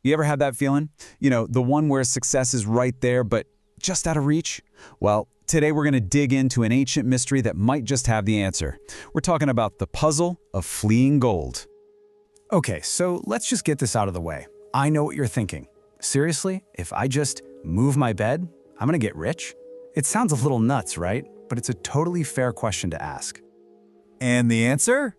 You ever had that feeling? The one where success is right there, but just out of reach? Well, today we're going to dig into an ancient mystery that might just have the answer. We're talking about the puzzle of fleeing gold. Okay, so let's just get this out of the way. I know what you're thinking. Seriously, if I just move my bed, I'm gonna get rich? It sounds a little nuts, right? But it's a totally fair question to ask. And the answer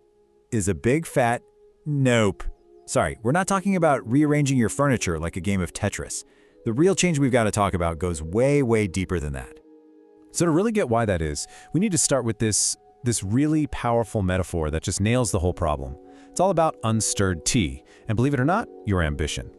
is a big fat nope. Sorry, we're not talking about rearranging your furniture like a game of Tetris. The real change we've got to talk about goes way, way deeper than that. So to really get why that is, we need to start with this really powerful metaphor that just nails the whole problem. It's all about unstirred tea, and believe it or not, your ambition.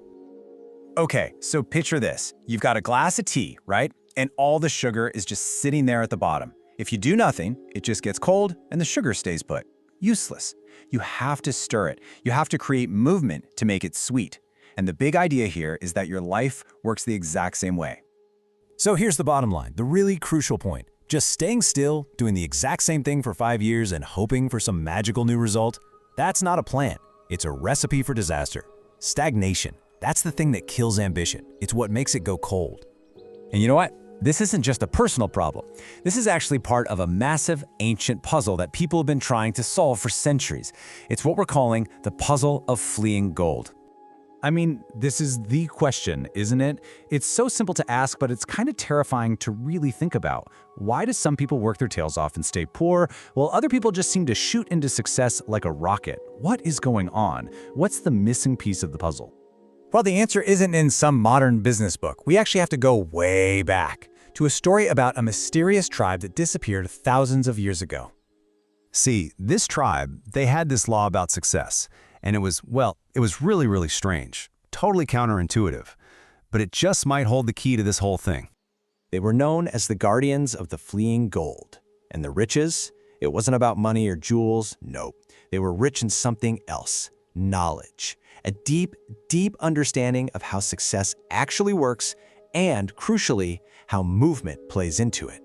Okay, so picture this. You've got a glass of tea, right? And all the sugar is just sitting there at the bottom. If you do nothing, it just gets cold and the sugar stays put. Useless. You have to stir it. You have to create movement to make it sweet. And the big idea here is that your life works the exact same way. So here's the bottom line, the really crucial point. Just staying still, doing the exact same thing for 5 years and hoping for some magical new result, that's not a plan. It's a recipe for disaster. Stagnation. That's the thing that kills ambition. It's what makes it go cold. And you know what? This isn't just a personal problem. This is actually part of a massive ancient puzzle that people have been trying to solve for centuries. It's what we're calling the puzzle of fleeing gold. I mean, this is the question, isn't it? It's so simple to ask, but it's kind of terrifying to really think about. Why do some people work their tails off and stay poor, while other people just seem to shoot into success like a rocket? What is going on? What's the missing piece of the puzzle? Well, the answer isn't in some modern business book. We actually have to go way back to a story about a mysterious tribe that disappeared thousands of years ago. See, this tribe, they had this law about success, and it was really, really strange, totally counterintuitive, but it just might hold the key to this whole thing. They were known as the guardians of the fleeing gold. And the riches, it wasn't about money or jewels, nope. They were rich in something else, knowledge. A deep, deep understanding of how success actually works and, crucially, how movement plays into it.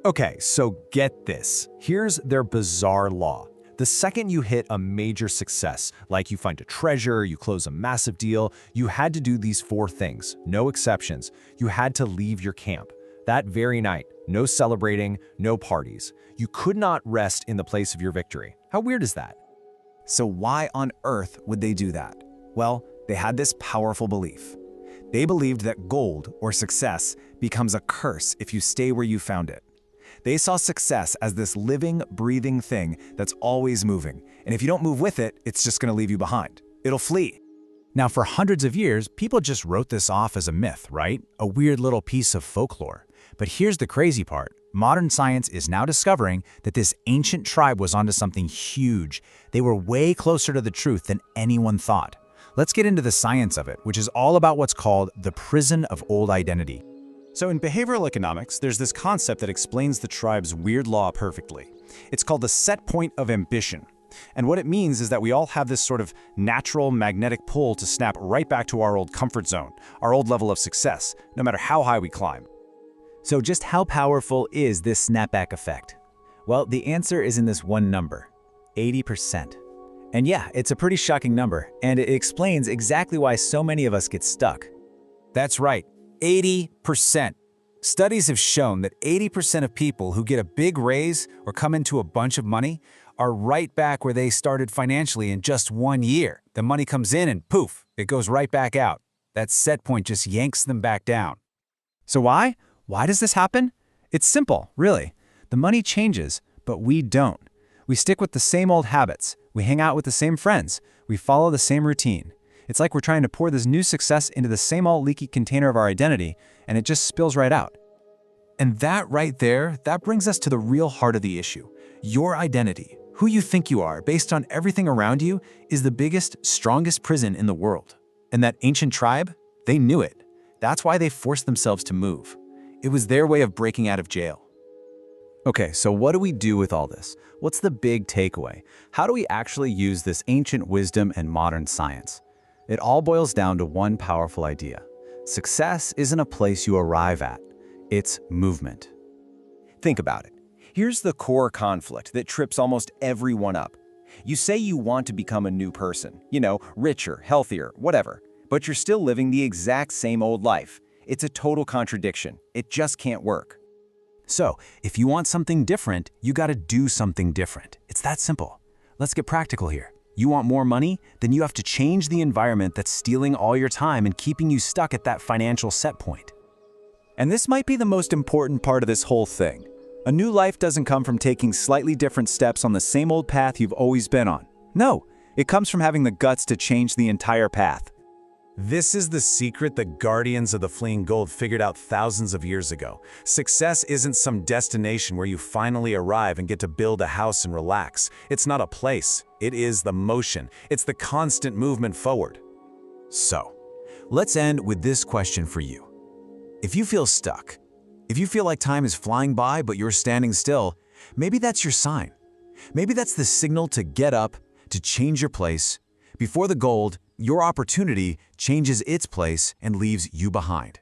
Okay, so get this. Here's their bizarre law. The second you hit a major success, like you find a treasure, you close a massive deal, you had to do these 4 things, no exceptions. You had to leave your camp. That very night, no celebrating, no parties. You could not rest in the place of your victory. How weird is that? So why on earth would they do that? Well, they had this powerful belief. They believed that gold, or success, becomes a curse if you stay where you found it. They saw success as this living, breathing thing that's always moving, and if you don't move with it, it's just gonna leave you behind. It'll flee. Now, for hundreds of years, people just wrote this off as a myth, right? A weird little piece of folklore. But here's the crazy part. Modern science is now discovering that this ancient tribe was onto something huge. They were way closer to the truth than anyone thought. Let's get into the science of it, which is all about what's called the prison of old identity. So in behavioral economics, there's this concept that explains the tribe's weird law perfectly. It's called the set point of ambition. And what it means is that we all have this sort of natural magnetic pull to snap right back to our old comfort zone, our old level of success, no matter how high we climb. So just how powerful is this snapback effect? Well, the answer is in this one number, 80%. And yeah, it's a pretty shocking number, and it explains exactly why so many of us get stuck. That's right, 80%. Studies have shown that 80% of people who get a big raise or come into a bunch of money are right back where they started financially in just 1 year. The money comes in and poof, it goes right back out. That set point just yanks them back down. So why? Why does this happen? It's simple, really. The money changes, but we don't. We stick with the same old habits. We hang out with the same friends. We follow the same routine. It's like we're trying to pour this new success into the same old leaky container of our identity, and it just spills right out. And that right there, that brings us to the real heart of the issue. Your identity, who you think you are based on everything around you, is the biggest, strongest prison in the world. And that ancient tribe, they knew it. That's why they forced themselves to move. It was their way of breaking out of jail. Okay, so what do we do with all this? What's the big takeaway? How do we actually use this ancient wisdom and modern science? It all boils down to one powerful idea. Success isn't a place you arrive at. It's movement. Think about it. Here's the core conflict that trips almost everyone up. You say you want to become a new person, richer, healthier, whatever. but you're still living the exact same old life. It's a total contradiction. It just can't work. So, if you want something different, you gotta do something different. It's that simple. Let's get practical here. You want more money? Then you have to change the environment that's stealing all your time and keeping you stuck at that financial set point. And this might be the most important part of this whole thing. A new life doesn't come from taking slightly different steps on the same old path you've always been on. No, it comes from having the guts to change the entire path. This is the secret the Guardians of the Fleeing Gold figured out thousands of years ago. Success isn't some destination where you finally arrive and get to build a house and relax. It's not a place. It is the motion. It's the constant movement forward. So, let's end with this question for you. If you feel stuck, if you feel like time is flying by but you're standing still, maybe that's your sign. Maybe that's the signal to get up, to change your place. Before the gold, your opportunity changes its place and leaves you behind.